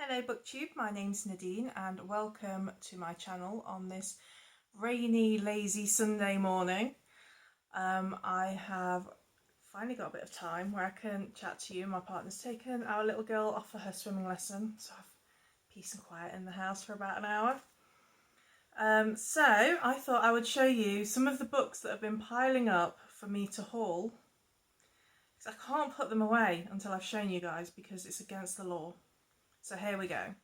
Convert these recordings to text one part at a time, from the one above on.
Hello BookTube, my name's Nadine and welcome to my channel on this rainy, lazy Sunday morning. I have finally got a bit of time where I can chat to you. My partner's taken our little girl off for her swimming lesson, so I have peace and quiet in the house for about an hour. So I thought I would show you some of the books that have been piling up for me to haul. Because I can't put them away until I've shown you guys because it's against the law. So here we go.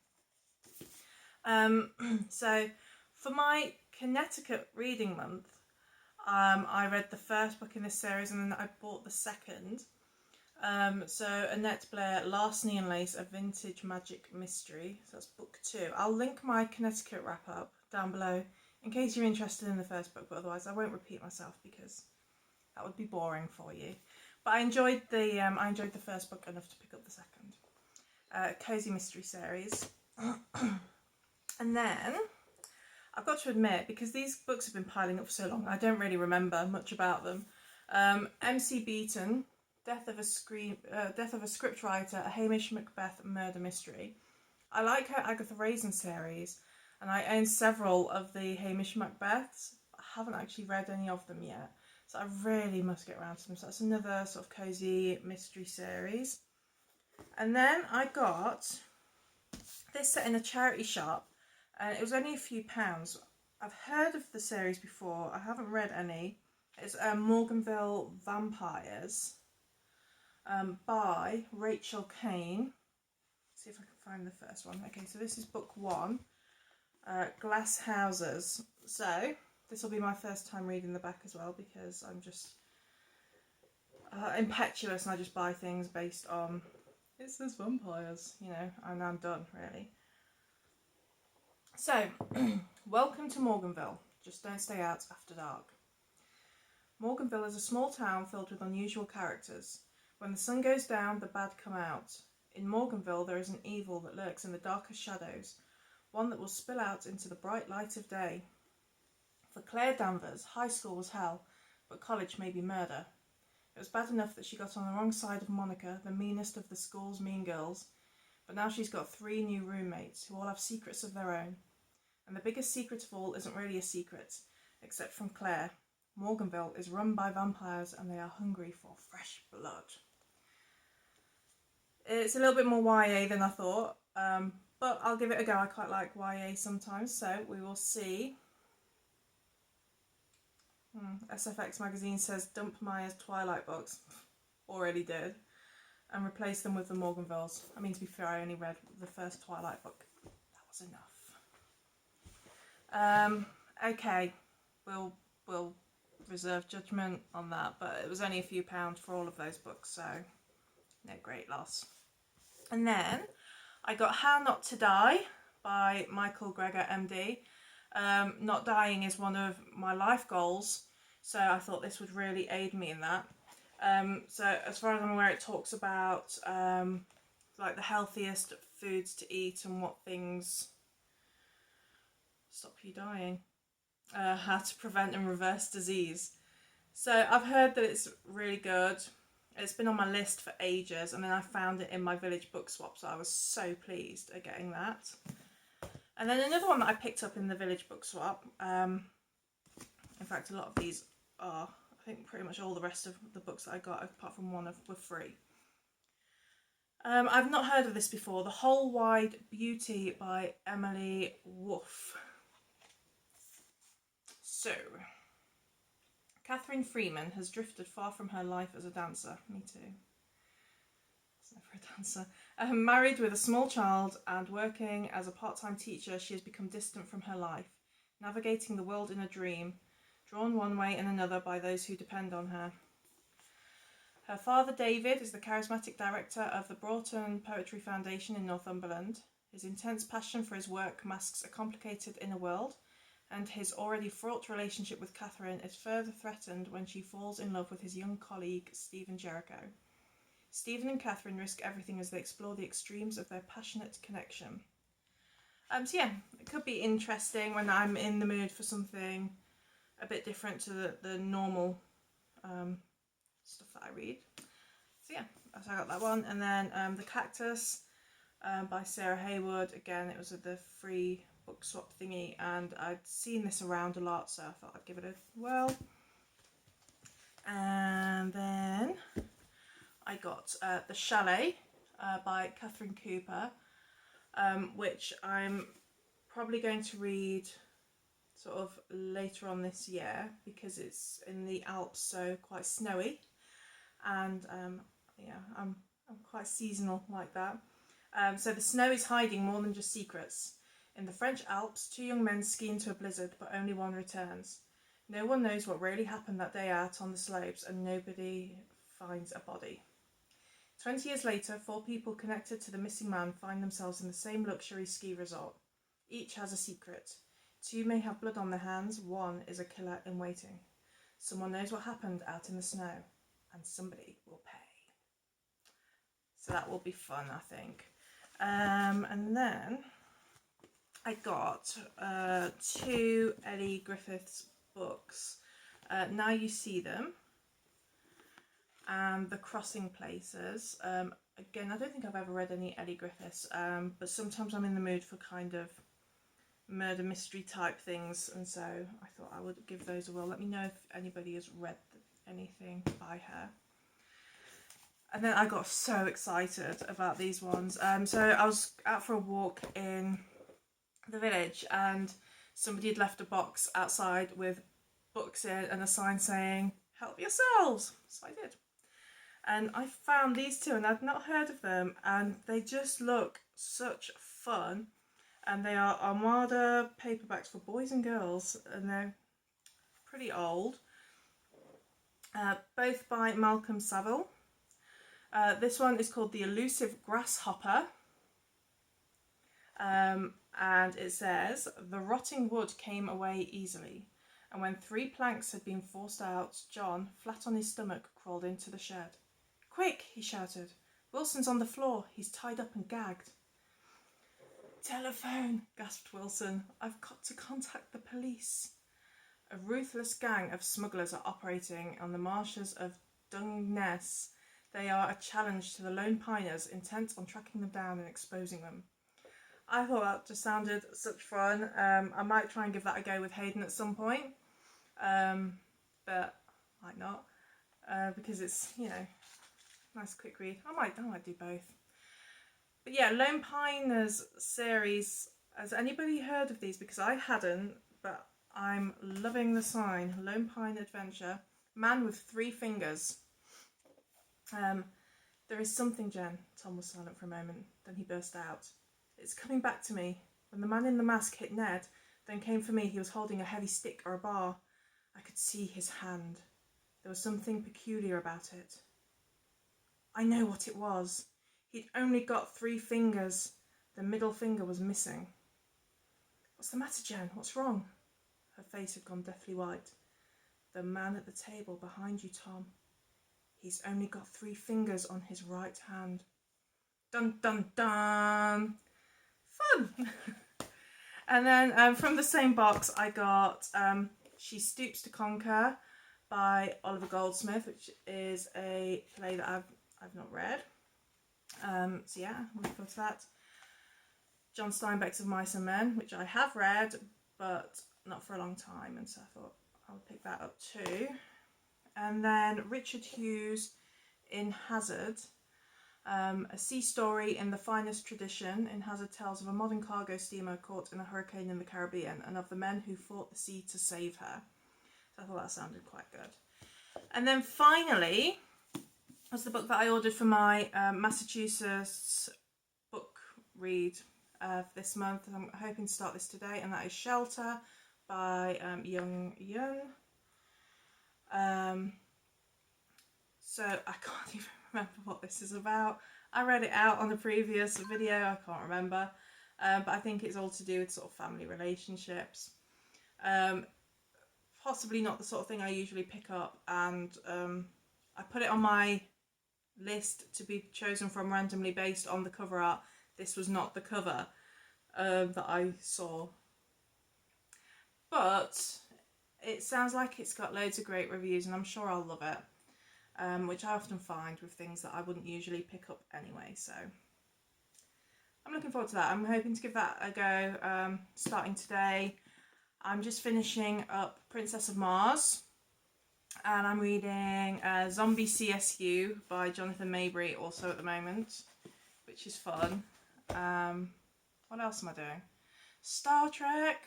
So for my Connecticut reading month, I read the first book in this series and then I bought the second. So Annette Blair, Larceny and Lace, A Vintage Magic Mystery. So that's book 2. I'll link my Connecticut wrap up down below in case you're interested in the first book, but otherwise I won't repeat myself because that would be boring for you. But I enjoyed the first book enough to pick up the second. Cozy mystery series. And then I've got to admit, because these books have been piling up for so long, I don't really remember much about them. MC Beaton, Death of a Scriptwriter, a Hamish Macbeth murder mystery. I like her Agatha Raisin series, and I own several of the Hamish Macbeths. I haven't actually read any of them yet, so I really must get around to them. So that's another sort of cozy mystery series. And then I got this set in a charity shop, and it was only a few pounds. I've heard of the series before, I haven't read any. It's Morganville Vampires by Rachel Kane. Let's see if I can find the first one. Okay, so this is book 1, Glass Houses. So this will be my first time reading the back as well because I'm just impetuous and I just buy things based on it says vampires, you know, and I'm done, really. So, welcome to Morganville. Just don't stay out after dark. Morganville is a small town filled with unusual characters. When the sun goes down, the bad come out. In Morganville, there is an evil that lurks in the darkest shadows, one that will spill out into the bright light of day. For Claire Danvers, high school was hell, but college may be murder. It was bad enough that she got on the wrong side of Monica, the meanest of the school's mean girls, but now she's got 3 new roommates who all have secrets of their own. And the biggest secret of all isn't really a secret, except from Claire. Morganville is run by vampires and they are hungry for fresh blood. It's a little bit more YA than I thought, but I'll give it a go. I quite like YA sometimes, so we will see. SFX magazine says dump Maya's Twilight books. Already did. And replace them with the Morganvilles. I mean, to be fair, I only read the first Twilight book. That was enough. Okay, we'll reserve judgment on that, but it was only a few pounds for all of those books, so no great loss. And then I got How Not to Die by Michael Greger MD. Not dying is one of my life goals, so I thought this would really aid me in that. So as far as I'm aware, it talks about like the healthiest foods to eat and what things stop you dying, how to prevent and reverse disease. So I've heard that it's really good. It's been on my list for ages, and then I found it in my village book swap, so I was so pleased at getting that. And then another one that I picked up in the village book swap, in fact a lot of these are, I think pretty much all the rest of the books that I got apart from one were free. I've not heard of this before, The Whole Wide Beauty by Emily Wolfe. So, Catherine Freeman has drifted far from her life as a dancer. Me too. It's never a dancer. Married with a small child and working as a part-time teacher, she has become distant from her life, navigating the world in a dream, drawn one way and another by those who depend on her. Her father, David, is the charismatic director of the Broughton Poetry Foundation in Northumberland. His intense passion for his work masks a complicated inner world, and his already fraught relationship with Catherine is further threatened when she falls in love with his young colleague, Stephen Jericho. Stephen and Catherine risk everything as they explore the extremes of their passionate connection. So yeah, it could be interesting when I'm in the mood for something a bit different to the normal stuff that I read. So yeah, so I got that one. And then The Cactus by Sarah Haywood. Again, it was at the free book swap thingy, and I'd seen this around a lot, so I thought I'd give it a whirl. And then I got The Chalet by Catherine Cooper, which I'm probably going to read sort of later on this year because it's in the Alps, so quite snowy, and yeah, I'm quite seasonal like that. So the snow is hiding more than just secrets. In the French Alps, 2 young men ski into a blizzard, but only one returns. No one knows what really happened that day out on the slopes, and nobody finds a body. 20 years later, 4 people connected to the missing man find themselves in the same luxury ski resort. Each has a secret. 2 may have blood on their hands, 1 is a killer in waiting. Someone knows what happened out in the snow, and somebody will pay. So that will be fun, I think. And then I got 2 Ellie Griffiths books. Now You See Them and The Crossing Places. Again, I don't think I've ever read any Ellie Griffiths, but sometimes I'm in the mood for kind of murder mystery type things, and so I thought I would give those a whirl. Let me know if anybody has read anything by her. And then I got so excited about these ones. So I was out for a walk in the village, and somebody had left a box outside with books in and a sign saying help yourselves, so I did, and I found these 2 and I'd not heard of them, and they just look such fun, and they are Armada paperbacks for boys and girls, and they're pretty old, both by Malcolm Saville. This one is called The Elusive Grasshopper. And it says, the rotting wood came away easily, and when 3 planks had been forced out, John, flat on his stomach, crawled into the shed. Quick, he shouted. Wilson's on the floor. He's tied up and gagged. Telephone, gasped Wilson. I've got to contact the police. A ruthless gang of smugglers are operating on the marshes of Dungness. They are a challenge to the Lone Piners, intent on tracking them down and exposing them. I thought that just sounded such fun. I might try and give that a go with Hayden at some point, but might not, because it's, you know, nice quick read. I might do both. But yeah, Lone Piners series. Has anybody heard of these? Because I hadn't, but I'm loving the sign. Lone Pine Adventure. Man with 3 fingers. There is something, Jen. Tom was silent for a moment. Then he burst out. It's coming back to me. When the man in the mask hit Ned, then came for me, he was holding a heavy stick or a bar. I could see his hand. There was something peculiar about it. I know what it was. He'd only got 3 fingers. The middle finger was missing. What's the matter, Jen? What's wrong? Her face had gone deathly white. The man at the table behind you, Tom. He's only got 3 fingers on his right hand. Dun dun dun! Fun! And then from the same box I got She Stoops to Conquer by Oliver Goldsmith, which is a play that I've not read. So yeah, I'm looking forward to that. John Steinbeck's Of Mice and Men, which I have read, but not for a long time, and so I thought I would pick that up too. And then Richard Hughes in Hazard. A sea story in the finest tradition. In Hazard tells of a modern cargo steamer caught in a hurricane in the Caribbean and of the men who fought the sea to save her. So I thought that sounded quite good. And then finally was the book that I ordered for my Massachusetts book read this month. I'm hoping to start this today, and that is Shelter by Young Yun. So I can't even remember what this is about. I read it out on a previous video, I can't remember, but I think it's all to do with sort of family relationships. Possibly not the sort of thing I usually pick up, and I put it on my list to be chosen from randomly based on the cover art. This was not the cover that I saw, but it sounds like it's got loads of great reviews, and I'm sure I'll love it. Which I often find with things that I wouldn't usually pick up anyway, so I'm looking forward to that. I'm hoping to give that a go starting today. I'm just finishing up Princess of Mars, and I'm reading Zombie CSU by Jonathan Mabry also at the moment, which is fun. What else am I doing? Star Trek.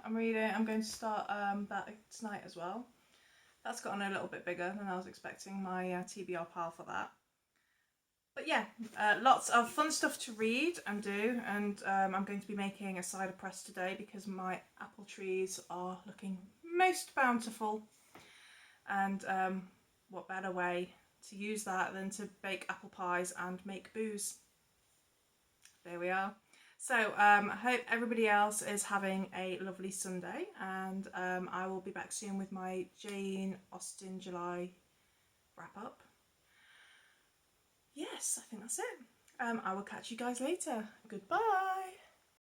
I'm going to start that tonight as well. That's gotten a little bit bigger than I was expecting, my TBR pile for that. But yeah, lots of fun stuff to read and do, and I'm going to be making a cider press today because my apple trees are looking most bountiful, and what better way to use that than to bake apple pies and make booze. There we are. So I hope everybody else is having a lovely Sunday, and I will be back soon with my Jane Austen July wrap up. Yes, I think that's it. I will catch you guys later. Goodbye.